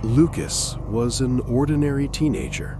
Lucas was an ordinary teenager.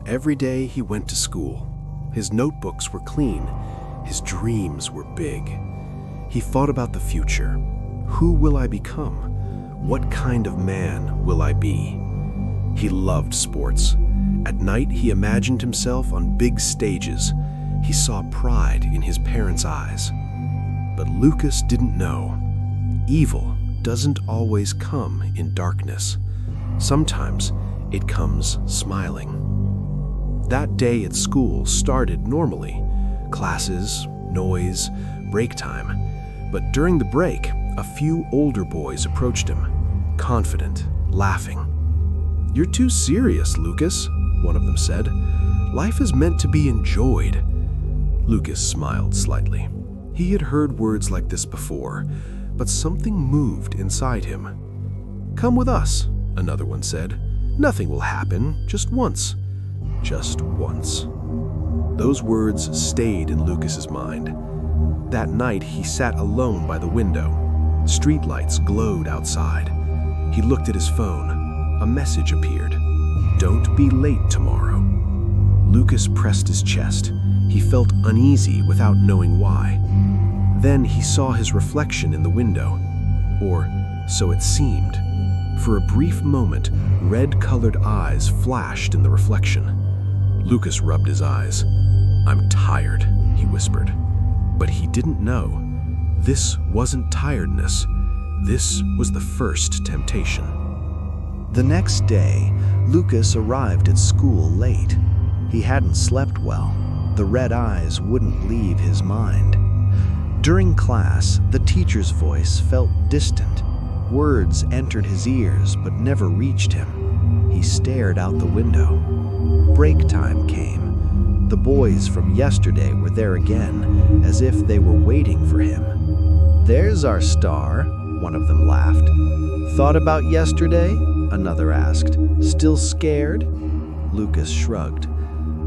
Every day he went to school. His notebooks were clean. His dreams were big. He thought about the future. Who will I become? What kind of man will I be? He loved sports. At night, he imagined himself on big stages. He saw pride in his parents' eyes. But Lucas didn't know. Evil doesn't always come in darkness. Sometimes it comes smiling. That day at school started normally. Classes, noise, break time. But during the break, a few older boys approached him, confident, laughing. "You're too serious, Lucas," one of them said. "Life is meant to be enjoyed." Lucas smiled slightly. He had heard words like this before, but something moved inside him. "Come with us," another one said. "Nothing will happen, just once." Just once. Those words stayed in Lucas's mind. That night, he sat alone by the window. Streetlights glowed outside. He looked at his phone. A message appeared. "Don't be late tomorrow." Lucas pressed his chest. He felt uneasy without knowing why. Then he saw his reflection in the window. Or so it seemed. For a brief moment, red-colored eyes flashed in the reflection. Lucas rubbed his eyes. "I'm tired," he whispered. But he didn't know. This wasn't tiredness. This was the first temptation. The next day, Lucas arrived at school late. He hadn't slept well. The red eyes wouldn't leave his mind. During class, the teacher's voice felt distant. Words entered his ears but never reached him. He stared out the window. Break time came. The boys from yesterday were there again, as if they were waiting for him. "There's our star," one of them laughed. "Thought about yesterday?" another asked. "Still scared?" Lucas shrugged.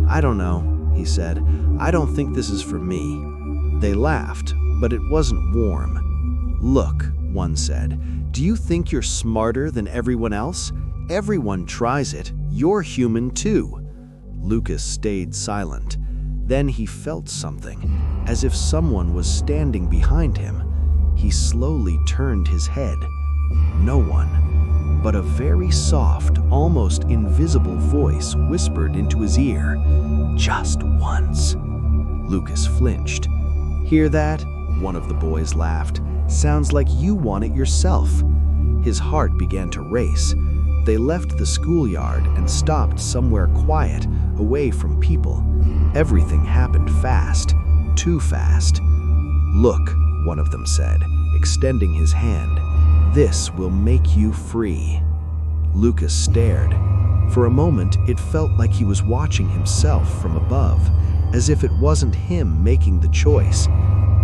"I don't know," he said. "I don't think this is for me." They laughed, but it wasn't warm. "Look," one said, "do you think you're smarter than everyone else? Everyone tries it. You're human too." Lucas stayed silent. Then he felt something, as if someone was standing behind him. He slowly turned his head. No one, but a very soft, almost invisible voice whispered into his ear, "Just once." Lucas flinched. "Hear that?" one of the boys laughed. "Sounds like you want it yourself." His heart began to race. They left the schoolyard and stopped somewhere quiet, away from people. Everything happened fast, too fast. "Look," one of them said, extending his hand. "This will make you free." Lucas stared. For a moment, it felt like he was watching himself from above, as if it wasn't him making the choice.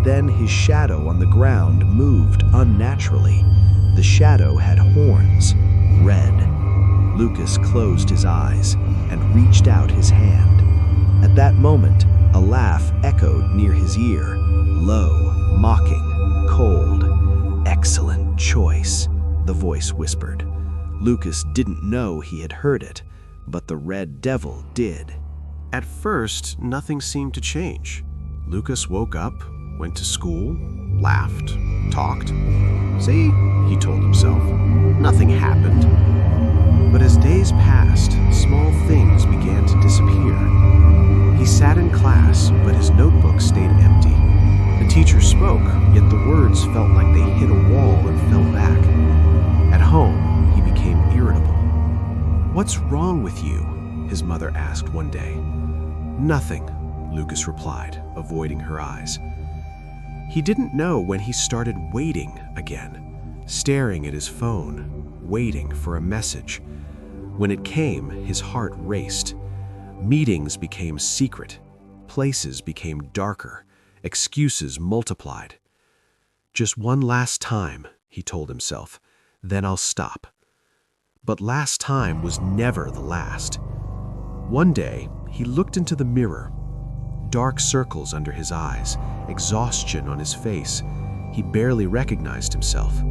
Then his shadow on the ground moved unnaturally. The shadow had horns, red. Lucas closed his eyes and reached out his hand. At that moment, a laugh echoed near his ear, low, mocking, cold. "Excellent choice," the voice whispered. Lucas didn't know he had heard it, but the red devil did. At first, nothing seemed to change. Lucas woke up, went to school, laughed, talked. "See," he told himself, "nothing happened." But as days passed, small things began to disappear. He sat in class, but his notebook stayed empty. The teacher spoke, yet the words felt like they hit a wall and fell back. At home, he became irritable. "What's wrong with you?" his mother asked one day. "Nothing," Lucas replied, avoiding her eyes. He didn't know when he started waiting again, staring at his phone, waiting for a message. When it came, his heart raced. Meetings became secret. Places became darker. Excuses multiplied. "Just one last time," he told himself, "then I'll stop." But last time was never the last. One day, he looked into the mirror. Dark circles under his eyes, exhaustion on his face. He barely recognized himself.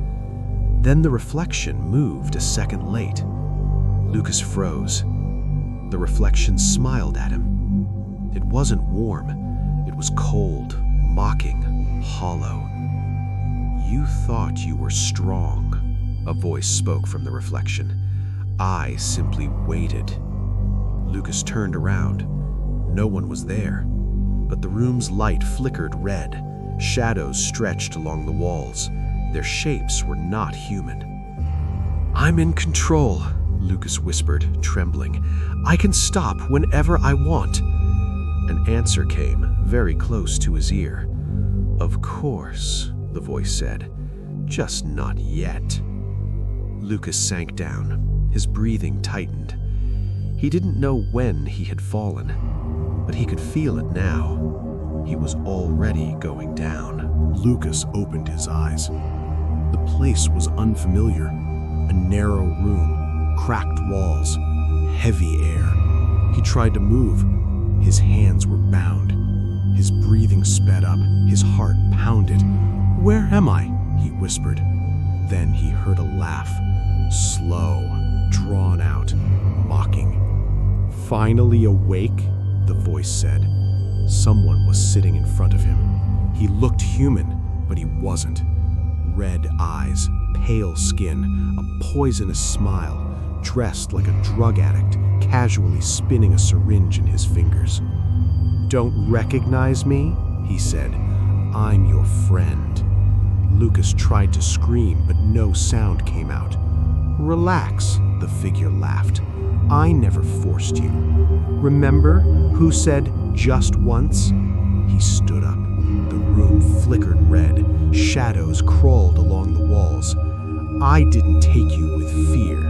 Then the reflection moved a second late. Lucas froze. The reflection smiled at him. It wasn't warm. It was cold, mocking, hollow. "You thought you were strong," a voice spoke from the reflection. "I simply waited." Lucas turned around. No one was there, but the room's light flickered red. Shadows stretched along the walls. Their shapes were not human. "I'm in control," Lucas whispered, trembling. "I can stop whenever I want." An answer came, very close to his ear. "Of course," the voice said. "Just not yet." Lucas sank down. His breathing tightened. He didn't know when he had fallen, but he could feel it now. He was already going down. Lucas opened his eyes. The place was unfamiliar. A narrow room, cracked walls, heavy air. He tried to move. His hands were bound. His breathing sped up. His heart pounded. "Where am I?" he whispered. Then he heard a laugh. Slow, drawn out, mocking. "Finally awake?" the voice said. Someone was sitting in front of him. He looked human, but he wasn't. Red eyes, pale skin, a poisonous smile, dressed like a drug addict, casually spinning a syringe in his fingers. "Don't recognize me?" he said. "I'm your friend." Lucas tried to scream, but no sound came out. "Relax," the figure laughed. "I never forced you. Remember who said just once?" He stood up. The room flickered red. Shadows crawled along the walls. "I didn't take you with fear,"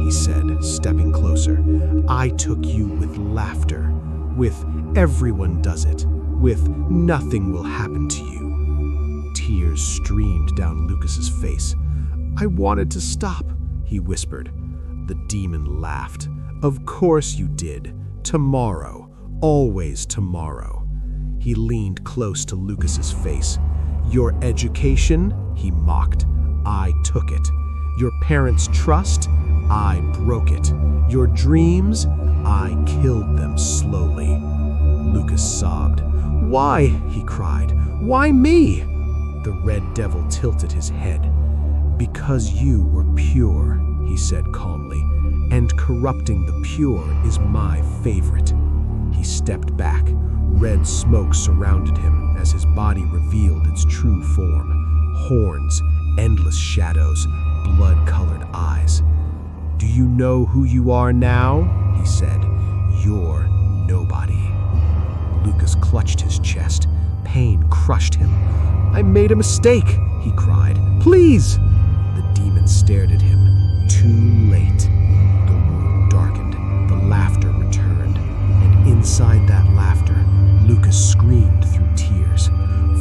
he said, stepping closer. "I took you with laughter. With everyone does it. With nothing will happen to you." Tears streamed down Lucas's face. "I wanted to stop," he whispered. The demon laughed. "Of course you did. Tomorrow. Always tomorrow." He leaned close to Lucas's face. "Your education?" he mocked. "I took it. Your parents' trust? I broke it. Your dreams? I killed them slowly." Lucas sobbed. "Why?" he cried. "Why me?" The red devil tilted his head. "Because you were pure," he said calmly, "and corrupting the pure is my favorite." He stepped back. Red smoke surrounded him as his body revealed its true form. Horns, endless shadows, blood-colored eyes. "Do you know who you are now?" he said. "You're nobody." Lucas clutched his chest. Pain crushed him. "I made a mistake," he cried. "Please!" The demon stared at him. Too late. The room darkened. The laughter returned. And inside that laughter, Lucas screamed through tears.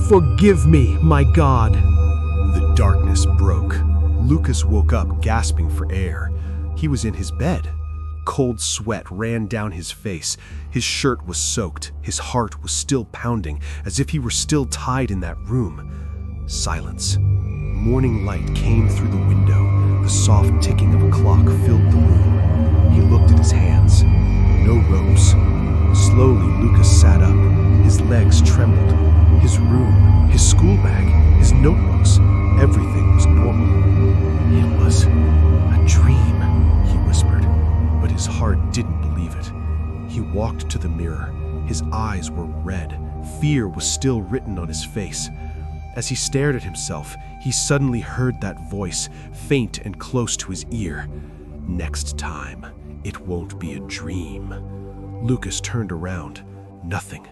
"Forgive me, my God!" The darkness broke. Lucas woke up gasping for air. He was in his bed. Cold sweat ran down his face. His shirt was soaked. His heart was still pounding, as if he were still tied in that room. Silence. Morning light came through the window. The soft ticking of a clock filled the room. He looked at his hands. No ropes. Slowly, Lucas sat up. His legs trembled. His room, his school bag, his notebooks, everything was normal. "It was a dream," he whispered, but his heart didn't believe it. He walked to the mirror. His eyes were red. Fear was still written on his face. As he stared at himself, he suddenly heard that voice, faint and close to his ear. "Next time, it won't be a dream." Lucas turned around. Nothing.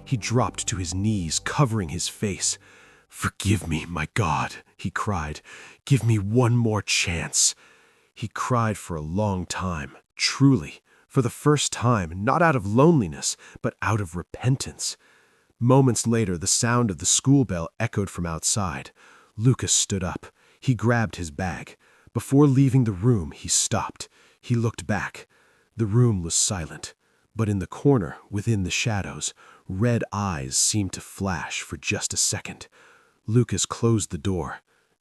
He dropped to his knees, covering his face. "Forgive me, my God," he cried. "Give me one more chance." He cried for a long time, truly, for the first time, not out of loneliness, but out of repentance. Moments later, the sound of the school bell echoed from outside. Lucas stood up. He grabbed his bag. Before leaving the room, he stopped. He looked back. The room was silent, but in the corner, within the shadows, red eyes seemed to flash for just a second. Lucas closed the door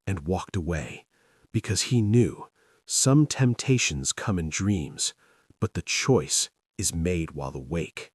and walked away, because he knew Some temptations come in dreams, but the choice is made while awake.